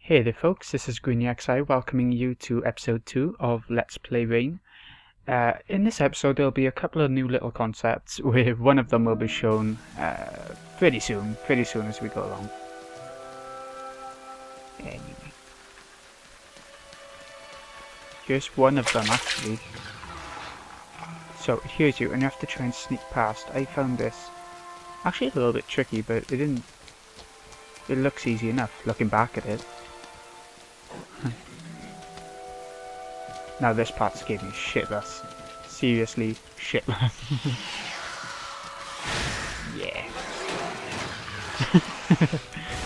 Hey there folks, this is GreenXI welcoming you to episode 2 of Let's Play Rain. In this episode there'll be a couple of new little concepts, where one of them will be shown pretty soon as we go along. Anyway. Here's one of them actually. So here's you, and you have to try and sneak past. I found this actually a little bit tricky, but it looks easy enough looking back at it. Now this part's gave me shitless. Seriously shitless. Yeah.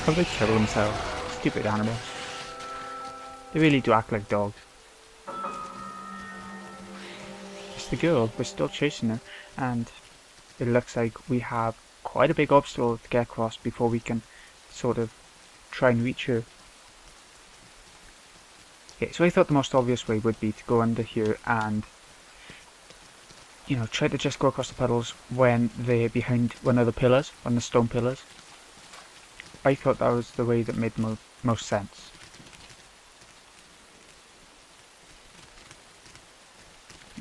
How they kill themselves. Stupid animals. They really do act like dogs. It's the girl, we're still chasing her, and it looks like we have quite a big obstacle to get across before we can sort of try and reach her. Okay, so I thought the most obvious way would be to go under here and, you know, try to just go across the puddles when they're behind one of the pillars, one of the stone pillars. I thought that was the way that made most sense.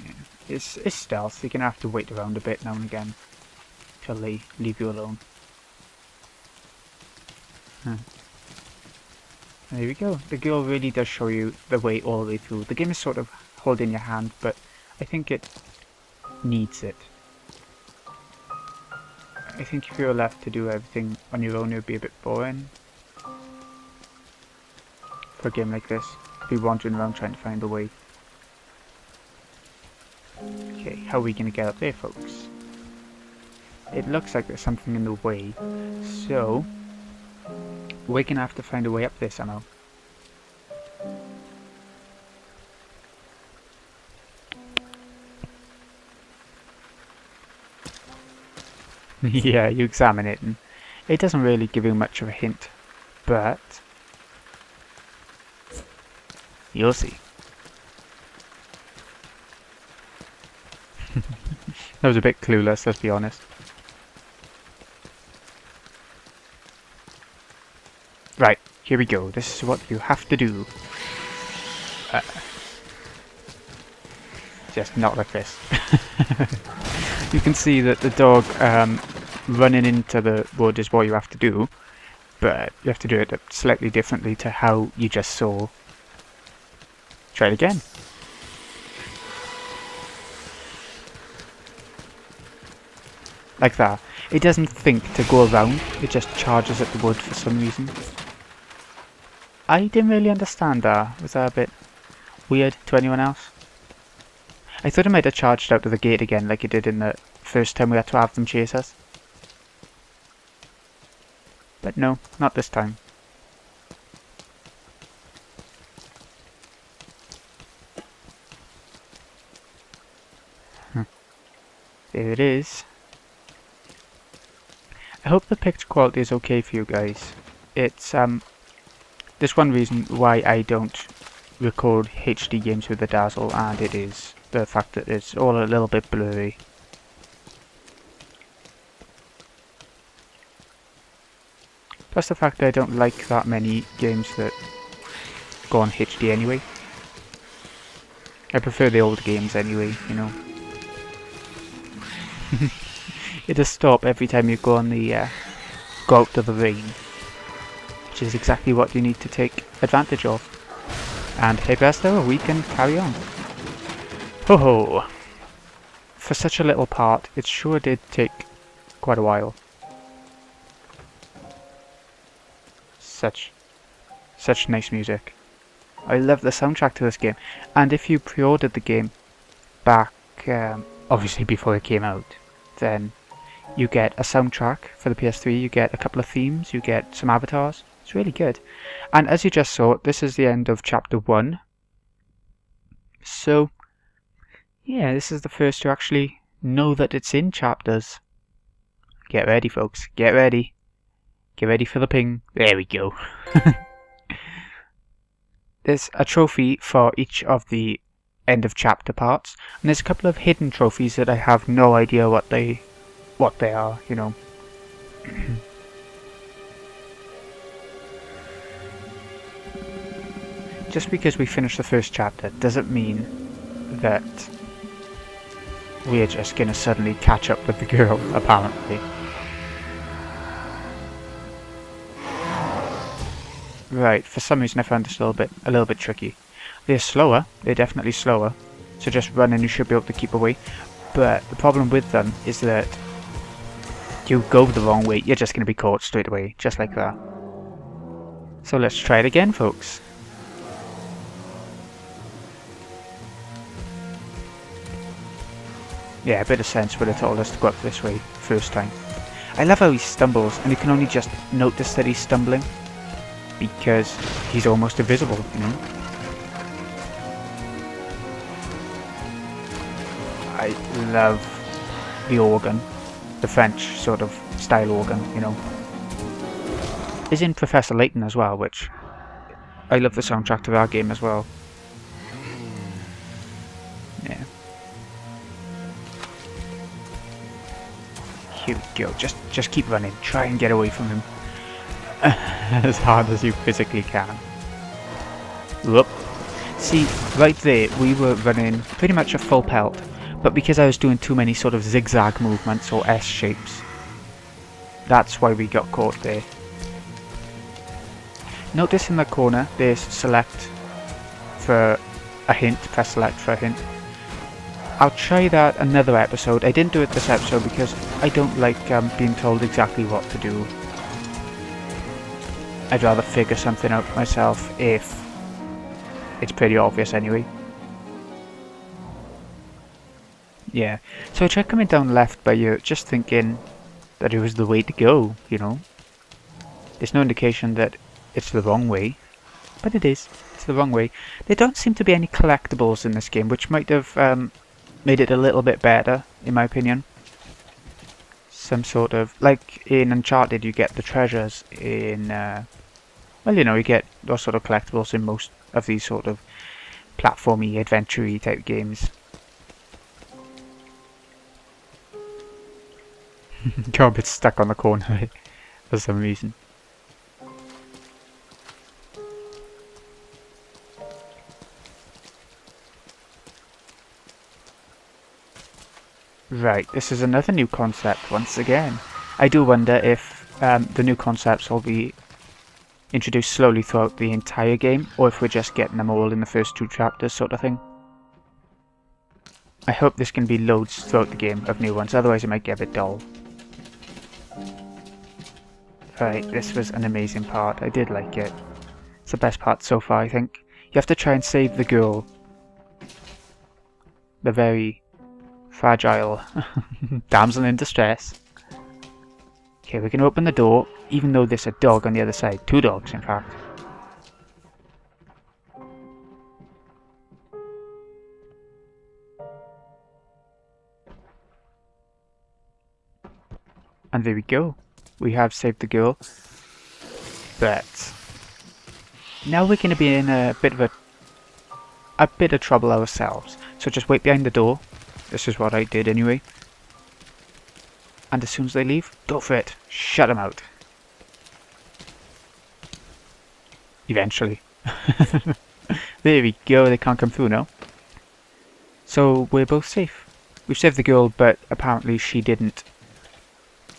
Yeah, it's stealth, you're going to have to wait around a bit now and again till they leave you alone. There we go. The girl really does show you the way all the way through. The game is sort of holding your hand, but I think it needs it. I think if you were left to do everything on your own, it would be a bit boring. For a game like this, be wandering around trying to find a way. Okay, how are we going to get up there, folks? It looks like there's something in the way, so we're going to have to find a way up there somehow. Yeah, you examine it and it doesn't really give you much of a hint, but you'll see. That was a bit clueless, let's be honest. Right, here we go. This is what you have to do. Just not like this. You can see that the dog running into the wood is what you have to do, but you have to do it slightly differently to how you just saw. Try it again. Like that. It doesn't think to go around, it just charges at the wood for some reason. I didn't really understand that. Was that a bit weird to anyone else? I thought it might have charged out of the gate again like it did in the first time we had to have them chase us. But no, not this time. There it is. I hope the picture quality is okay for you guys. It's there's one reason why I don't record HD games with the dazzle, and it is the fact that it's all a little bit blurry. Plus the fact that I don't like that many games that go on HD anyway. I prefer the old games anyway, you know. You just stop every time you go on the go out to the rain, which is exactly what you need to take advantage of. And hey presto, we can carry on. Ho ho! For such a little part, it sure did take quite a while. Such nice music. I love the soundtrack to this game. And if you pre-ordered the game back, obviously before it came out, then you get a soundtrack for the PS3, you get a couple of themes, you get some avatars. It's really good. And as you just saw, this is the end of chapter 1. So, yeah, this is the first to actually know that it's in chapters. Get ready, folks. Get ready. Get ready for the ping. There we go. There's a trophy for each of the end of chapter parts, and there's a couple of hidden trophies that I have no idea what they are, you know. just because we finished the first chapter doesn't mean that we're just gonna suddenly catch up with the girl, apparently. Right, for some reason I found this a little bit tricky. They're slower, they're definitely slower, so just run and you should be able to keep away. But the problem with them is that you go the wrong way, you're just going to be caught straight away, just like that. So let's try it again, folks. Yeah, a bit of sense would have told us to go up this way first time. I love how he stumbles, and you can only just notice that he's stumbling because he's almost invisible, you know? I love the organ, the French sort of style organ, you know. Is in Professor Layton as well, which I love the soundtrack to that game as well. Yeah. Here we go. Just keep running. Try and get away from him as hard as you physically can. Whoop. See, right there, we were running pretty much a full pelt, but because I was doing too many sort of zigzag movements or S shapes, that's why we got caught there. Notice in the corner, there's select for a hint, press select for a hint. I'll try that another episode. I didn't do it this episode because I don't like being told exactly what to do. I'd rather figure something out myself if it's pretty obvious anyway. Yeah, so I tried coming down left by you, just thinking that it was the way to go, you know. There's no indication that it's the wrong way, but it is. It's the wrong way. There don't seem to be any collectibles in this game, which might have made it a little bit better, in my opinion. Some sort of, like in Uncharted, you get the treasures in, well, you know, you get those sort of collectibles in most of these sort of platformy, adventure-y type games. Got a bit stuck on the corner for some reason. Right, this is another new concept once again. I do wonder if the new concepts will be introduced slowly throughout the entire game, or if we're just getting them all in the first 2 chapters sort of thing. I hope there's going to be loads throughout the game of new ones, otherwise it might get a bit dull. Right, this was an amazing part. I did like it. It's the best part so far, I think. You have to try and save the girl. The very fragile damsel in distress. Okay, we can open the door, even though there's a dog on the other side. 2 dogs, in fact. And there we go. We have saved the girl. But now we're going to be in a bit of trouble ourselves. So just wait behind the door. This is what I did anyway. And as soon as they leave, go for it. Shut them out. Eventually. There we go. They can't come through now. So we're both safe. We've saved the girl, but apparently she didn't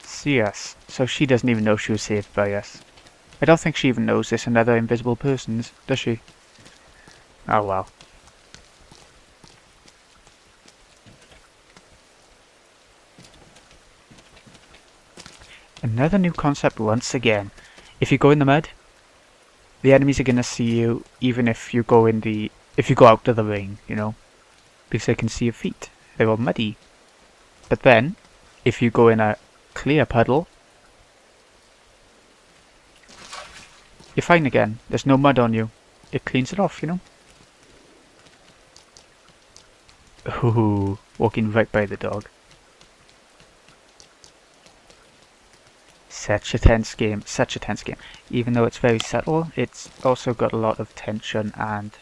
see us. So she doesn't even know she was saved by us. I don't think she even knows there's another invisible person, does she? Oh well. Another new concept once again. If you go in the mud, the enemies are gonna see you even if you go out of the rain, you know, because they can see your feet. They're all muddy. But then, if you go in a clear puddle, you're fine again. There's no mud on you. It cleans it off, you know. Ooh, walking right by the dog. Such a tense game, such a tense game. Even though it's very subtle, it's also got a lot of tension and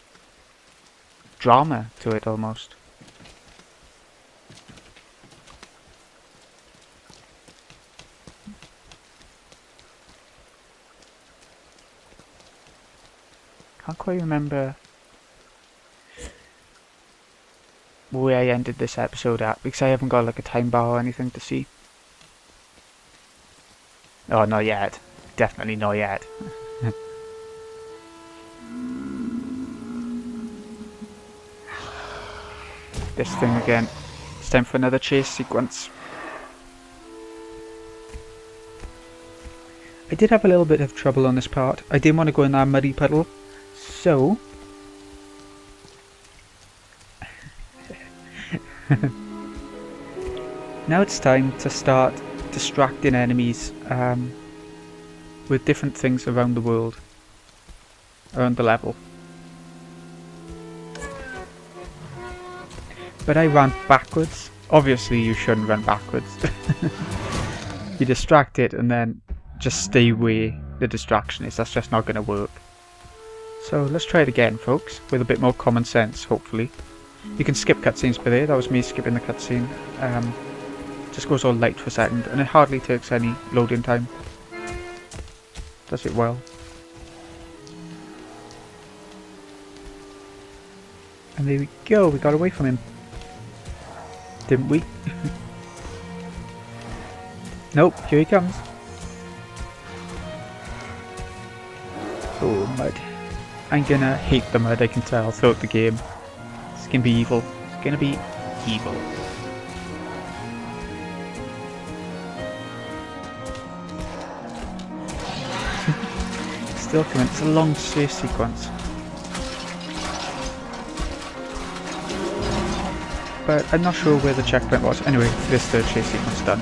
drama to it almost. can't quite remember where I ended this episode at, because I haven't got like a time bar or anything to see. Oh, not yet. Definitely not yet. This thing again. It's time for another chase sequence. I did have a little bit of trouble on this part. I didn't want to go in that muddy puddle, so now it's time to start distracting enemies with different things around the world, around the level. But I ran backwards. Obviously you shouldn't run backwards. You distract it and then just stay where the distraction is. That's just not going to work. So let's try it again, folks, with a bit more common sense, hopefully. You can skip cutscenes by there. That was me skipping the cutscene. Just goes all light for a second, and it hardly takes any loading time. Does it well. And there we go, we got away from him. Didn't we? Nope, here he comes. Oh, mud. I'm gonna hate the mud, I can tell, throughout the game. It's gonna be evil. It's gonna be evil. Still coming. It's a long chase sequence. But I'm not sure where the checkpoint was. Anyway, this third chase sequence done.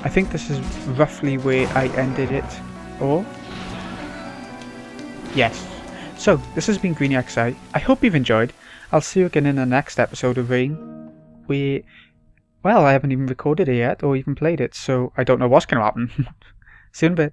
I think this is roughly where I ended it. Or? Yes. So, this has been Greeny XI. I hope you've enjoyed. I'll see you again in the next episode of Rain. Well, I haven't even recorded it yet, or even played it, so I don't know what's going to happen. See you in a bit.